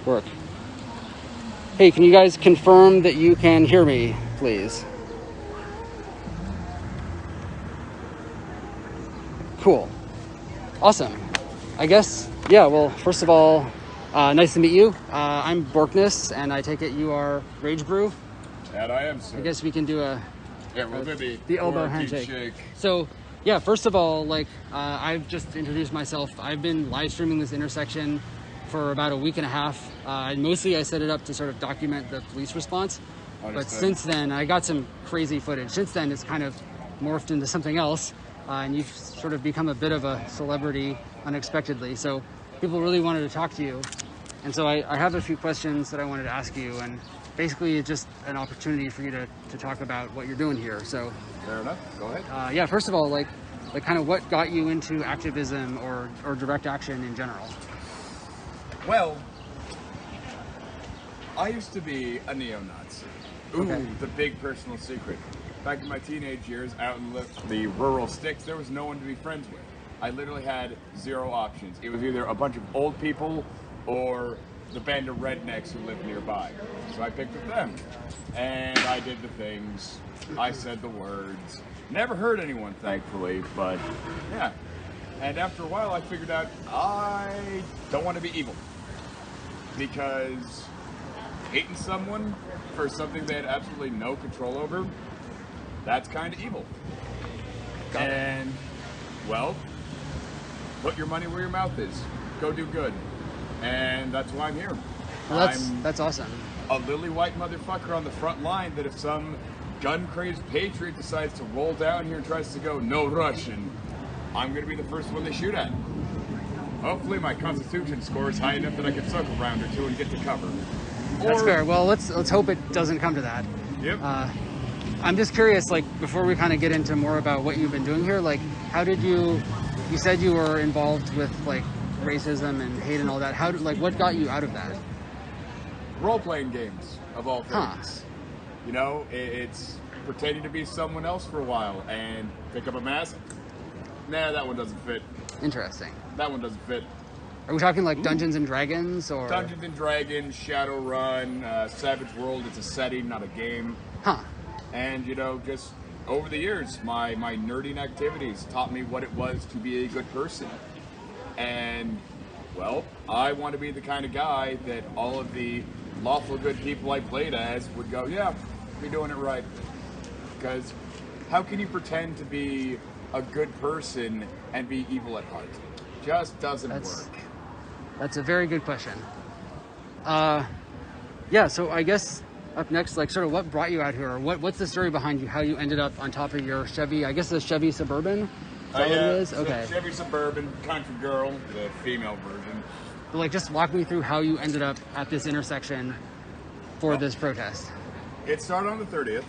Work. Hey, can you guys confirm that you can hear me, please? Cool. Awesome. I guess, yeah, well, first of all, nice to meet you. I'm Borkness, and I take it you are Rage Brew? That I am, sir. I guess we can do the elbow handshake. So, yeah, first of all, I've just introduced myself. I've been live streaming this intersection for about a week and a half. Mostly I set it up to sort of document the police response. Understood. But since then, I got some crazy footage. Since then, it's kind of morphed into something else. And you've sort of become a bit of a celebrity unexpectedly. So people really wanted to talk to you. And so I have a few questions that I wanted to ask you. And basically, it's just an opportunity for you to talk about what you're doing here. So fair enough. Go ahead. Yeah, first of all, like kind of what got you into activism or direct action in general? Well, I used to be a neo-Nazi. Ooh, okay. The big personal secret. Back in my teenage years, out in the rural sticks, there was no one to be friends with. I literally had zero options. It was either a bunch of old people or the band of rednecks who lived nearby. So I picked with them. And I did the things. I said the words. Never hurt anyone, thankfully, but yeah. And after a while, I figured out I don't want to be evil. Because hating someone for something they had absolutely no control over, that's kind of evil. And, well, put your money where your mouth is. Go do good. And that's why I'm here. Well, that's awesome. A lily white motherfucker on the front line that if some gun-crazed patriot decides to roll down here and tries to go no Russian, I'm going to be the first one they shoot at. Hopefully my constitution score is high enough that I can suck a round or two and get to cover. That's fair. Well, let's hope it doesn't come to that. Yep. I'm just curious, before we kind of get into more about what you've been doing here, how did you said you were involved with, racism and hate and all that. What got you out of that? Role-playing games, of all things. Huh. You know, it's pretending to be someone else for a while and pick up a mask. Nah, that one doesn't fit. Interesting. That one doesn't fit. Are we talking Dungeons and Dragons or? Dungeons and Dragons, Shadowrun, Savage World. It's a setting, not a game. Huh. And just over the years, my nerding activities taught me what it was to be a good person. And well, I want to be the kind of guy that all of the lawful good people I played as would go, yeah, you're doing it right. Because how can you pretend to be a good person and be evil at heart? Just doesn't work. That's a very good question. Yeah, so I guess up next, sort of what brought you out here? Or what's the story behind you, how you ended up on top of your Chevy, I guess the Chevy Suburban? Is that what it is? Okay. Chevy Suburban, country girl, the female version. But just walk me through how you ended up at this intersection for this protest. It started on the 30th.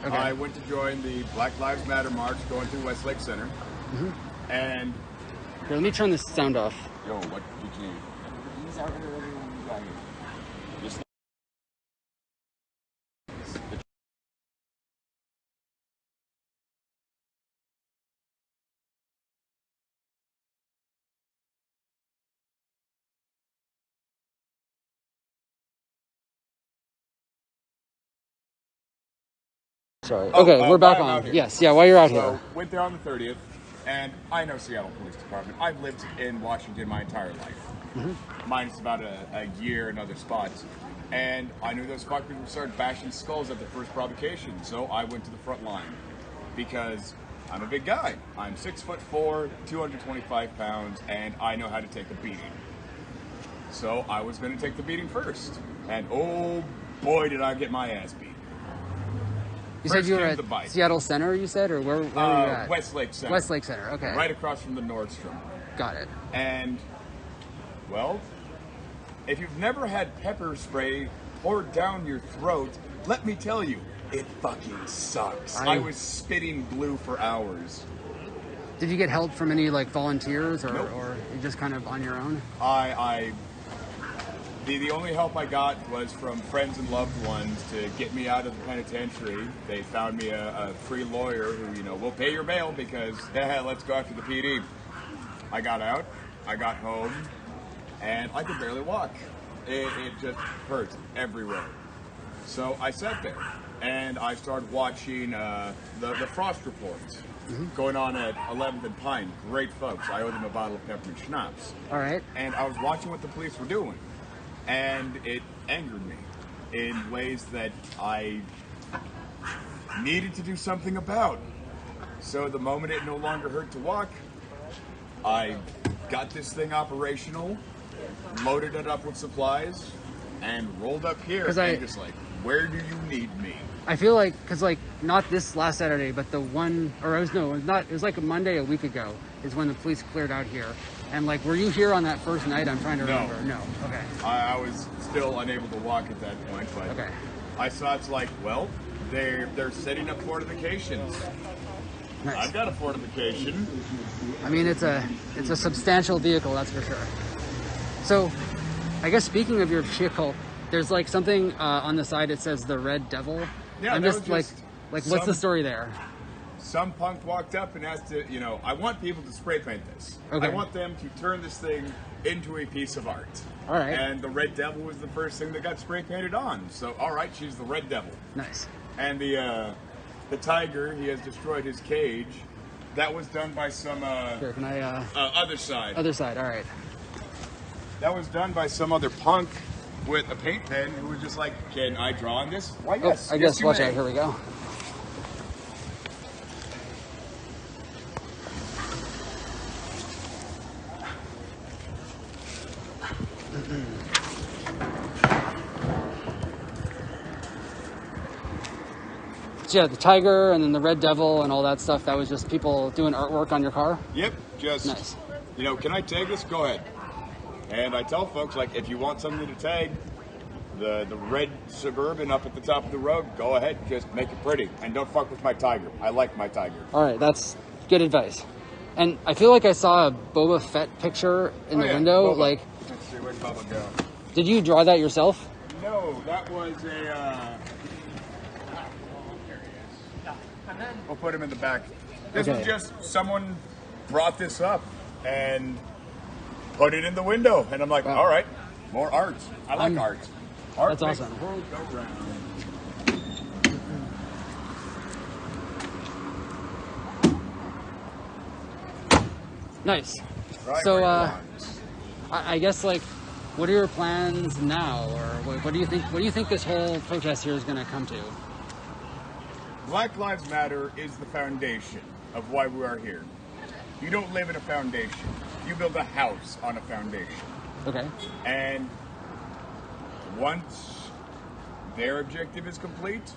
Okay. I went to join the Black Lives Matter march going through Westlake Center. Mm-hmm. And here, let me turn this sound off. Yo, what did you? He's out here, everyone you got here. Just Sorry. Okay, we're back on. Yes, yeah, while you're out here. Went there on the 30th, and I know Seattle Police Department. I've lived in Washington my entire life. Mm-hmm. Minus about a year in other spots. And I knew those fuckers would start bashing skulls at the first provocation, so I went to the front line. Because I'm a big guy. I'm 6'4", 225 pounds, and I know how to take a beating. So I was going to take the beating first. And oh boy, did I get my ass beat. You said you were at Seattle Center, you said? Or where were you at? Westlake Center. Westlake Center, okay. Right across from the Nordstrom. Got it. And, well, if you've never had pepper spray poured down your throat, let me tell you, it fucking sucks. I was spitting blue for hours. Did you get help from any volunteers or, nope. Or you just kind of on your own? The only help I got was from friends and loved ones to get me out of the penitentiary. They found me a free lawyer who, will pay your bail because, let's go after the PD. I got out, I got home, and I could barely walk. It just hurts everywhere. So I sat there and I started watching the Frost reports going on at 11th and Pine. Great folks. I owe them a bottle of peppermint schnapps. All right. And I was watching what the police were doing, and it angered me in ways that I needed to do something about. So the moment it no longer hurt to walk, I got this thing operational, loaded it up with supplies, and rolled up here and just like, where do you need me? I feel like, because like, not this last Saturday, but the one, or it was like a Monday a week ago is when the police cleared out here. And like, were you here on that first night? I'm trying to remember. No. Okay. I was still unable to walk at that point, but okay. I saw it's like, well, they're setting up fortifications. Nice. I've got a fortification. I mean, it's a substantial vehicle, that's for sure. So, I guess speaking of your vehicle, there's like something on the side. It says the Red Devil. Yeah, I'm just like what's the story there? Some punk walked up and asked to, I want people to spray paint this. Okay. I want them to turn this thing into a piece of art. All right. And the Red Devil was the first thing that got spray painted on. So, all right, she's the Red Devil. Nice. And the tiger, he has destroyed his cage. That was done by some Here, can I other side. Other side, all right. That was done by some other punk with a paint pen who was just like, can I draw on this? Why, yes. I guess, watch out, here we go. So yeah, the tiger and then the Red Devil and all that stuff, that was just people doing artwork on your car? Yep, just, nice. Can I tag this? Go ahead. And I tell folks, like, if you want something to tag, the red Suburban up at the top of the road, go ahead, just make it pretty. And don't fuck with my tiger. I like my tiger. All right, that's good advice. And I feel like I saw a Boba Fett picture in the window. Boba. Like, let's see, where'd Boba go? Did you draw that yourself? No, that was a, we'll put him in the back. This was just someone brought this up and put it in the window. And I'm like, all right, more art. I like art. Art that's awesome. The world go round. Nice. Right, so, I guess, like, what are your plans now? Or what do you think? What do you think this whole protest here is going to come to? Black Lives Matter is the foundation of why we are here. You don't live in a foundation. You build a house on a foundation. Okay. And once their objective is complete,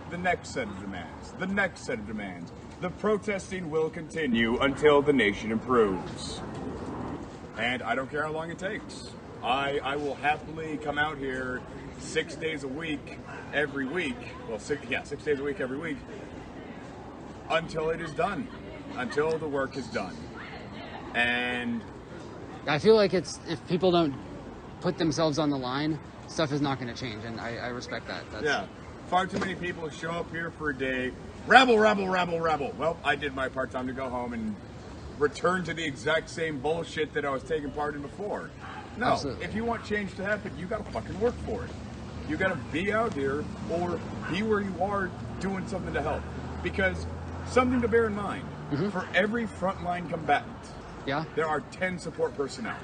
the next set of demands, the next set of demands. The protesting will continue until the nation improves. And I don't care how long it takes. I will happily come out here 6 days a week, every week. Well, 6 days a week, every week, until it is done, until the work is done. And I feel like if people don't put themselves on the line, stuff is not going to change, and I respect that. Yeah, far too many people show up here for a day, rabble, rabble, rabble, rabble. Well, I did my part, time to go home and return to the exact same bullshit that I was taking part in before. No, absolutely. If you want change to happen, you got to fucking work for it. You got to be out here or be where you are doing something to help. Because something to bear in mind, for every frontline combatant, there are 10 support personnel.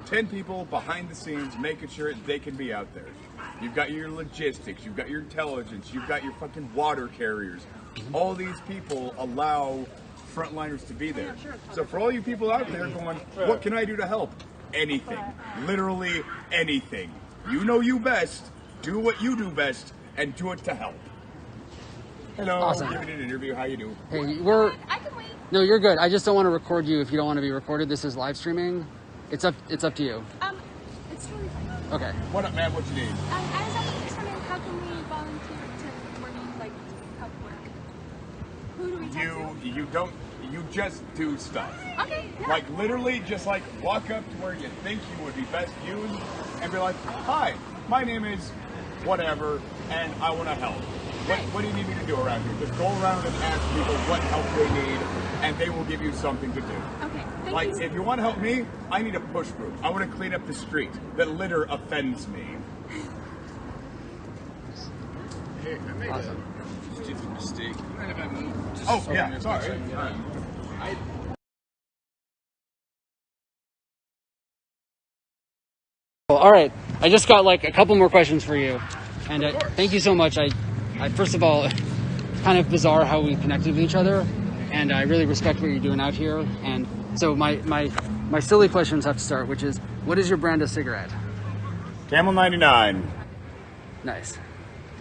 10 people behind the scenes making sure they can be out there. You've got your logistics, you've got your intelligence, you've got your fucking water carriers. All these people allow frontliners to be there. So for all you people out there going, what can I do to help? Anything. Literally anything. You know you best. Do what you do best and do it to help. Hello. Awesome. Giving an interview. How you do? Hey, I can wait. No, you're good. I just don't want to record you if you don't want to be recorded. This is live streaming. It's up to you. It's totally fine. Okay. What up, man? What you need? I was actually just wondering, how can we volunteer to work, like, help work? Who do we talk to? You don't. You just do stuff. Okay. Yeah. Like literally, just like walk up to where you think you would be best used, and be like, "Hi, my name is whatever, and I want to help." What do you need me to do around here? Just go around and ask people what help they need, and they will give you something to do. Okay. Thank Like, you. if you want to help me, I need a push broom. I want to clean up the street. The litter offends me. Hey, I made Awesome. a stupid mistake. You mind if I move? Just Oh, so yeah, I'm sorry. pushing, Well, all right. I just got like a couple more questions for you, and thank you so much. I first of all, it's kind of bizarre how we connected with each other, and I really respect what you're doing out here. And so my silly questions have to start, which is, what is your brand of cigarette? Camel 99. Nice.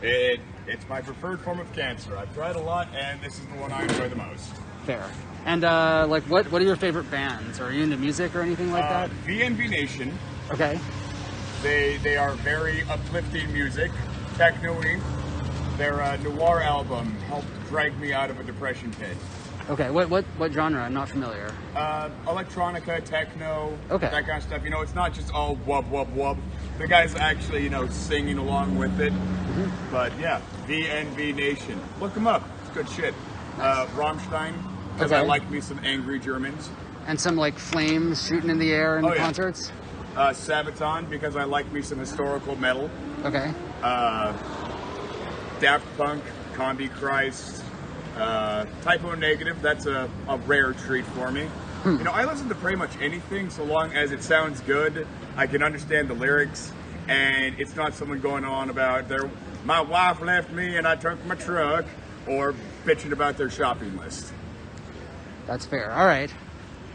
It's my preferred form of cancer. I've tried a lot, and this is the one I enjoy the most. Fair. And like, what are your favorite bands? Are you into music or anything like that? VNV Nation. Okay. They are very uplifting music, techno-y. Their Noir album helped drag me out of a depression pit. Okay. What genre? I'm not familiar. Electronica, techno, Okay. that kind of stuff. You know, it's not just all wub wub wub. The guy's actually, you know, singing along with it. Mm-hmm. But yeah, VNV Nation. Look them up. It's good shit. Rammstein, because I Okay. like me some angry Germans. And some like flames shooting in the air in Oh, the yeah. concerts. Sabaton, because I like me some historical metal. Okay. Daft Punk, Combi Christ, Typo Negative, that's a rare treat for me. You know, I listen to pretty much anything so long as it sounds good, I can understand the lyrics, and it's not someone going on about my wife left me and I took my truck, or bitching about their shopping list. That's fair. All right.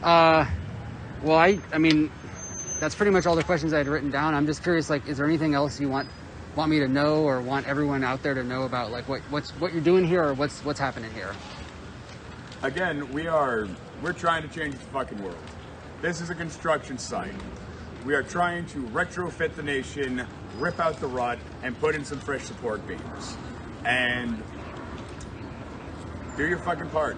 Well, I mean, that's pretty much all the questions I had written down. I'm just curious, like, is there anything else you want me to know, or want everyone out there to know about, like, what you're doing here, or what's happening here? Again, we're trying to change the fucking world. This is a construction site. We are trying to retrofit the nation, rip out the rut, and put in some fresh support beams. And do your fucking part.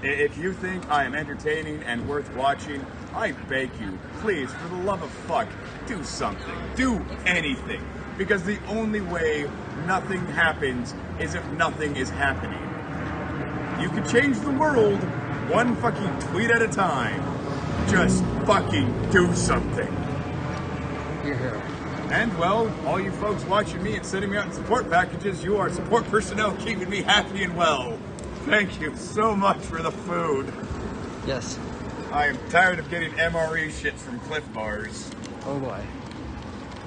If you think I am entertaining and worth watching, I beg you, please, for the love of fuck, do something. Do anything. Because the only way nothing happens is if nothing is happening. You can change the world one fucking tweet at a time. Just fucking do something. You're here. And well, all you folks watching me and sending me out in support packages, you are support personnel keeping me happy and well. Thank you so much for the food. Yes. I am tired of getting MRE shit from Cliff Bars. Oh boy.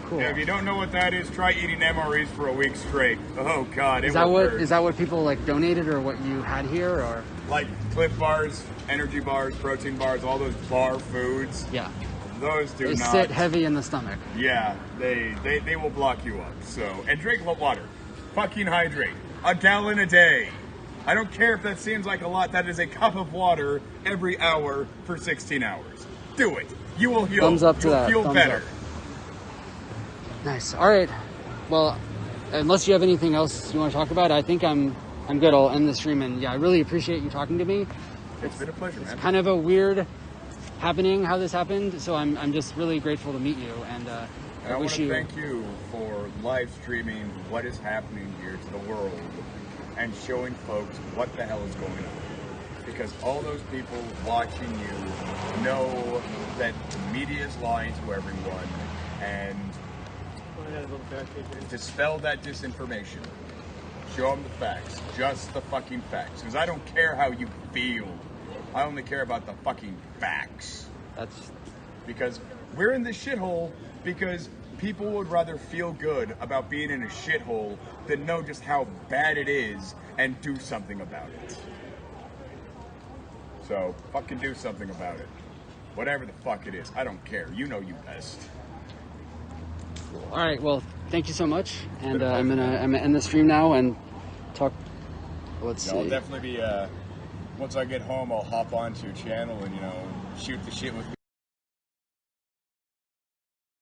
Cool. Yeah, if you don't know what that is, try eating MREs for a week straight. Oh god, Is that what people like donated, or what you had here, or? Like Cliff Bars, energy bars, protein bars, all those bar foods. Yeah. Those do They not sit heavy in the stomach. Yeah, they will block you up. So, and drink water. Fucking hydrate. A gallon a day. I don't care if that seems like a lot. That is a cup of water every hour for 16 hours. Do it. You will heal. Thumbs up to You'll that. feel Thumbs better. up. Nice. All right. Well, unless you have anything else you want to talk about, I think I'm good. I'll end the stream. And yeah, I really appreciate you talking to me. It's been a pleasure, man. Kind of a weird happening how this happened, so I'm just really grateful to meet you, and And I I want wish to you. thank you for live streaming what is happening here to the world and showing folks what the hell is going on. Because all those people watching you know that the media is lying to everyone, and dispel that disinformation. Show them the facts, just the fucking facts. Because I don't care how you feel. I only care about the fucking facts. That's Because we're in this shithole because people would rather feel good about being in a shithole than know just how bad it is and do something about it. So, fucking do something about it. Whatever the fuck it is, I don't care. You know you best. cool. All right. Well, thank you so much, and I'm gonna end the stream now and talk. Let's I'll see. definitely be, once I get home, I'll hop onto a channel and, shoot the shit with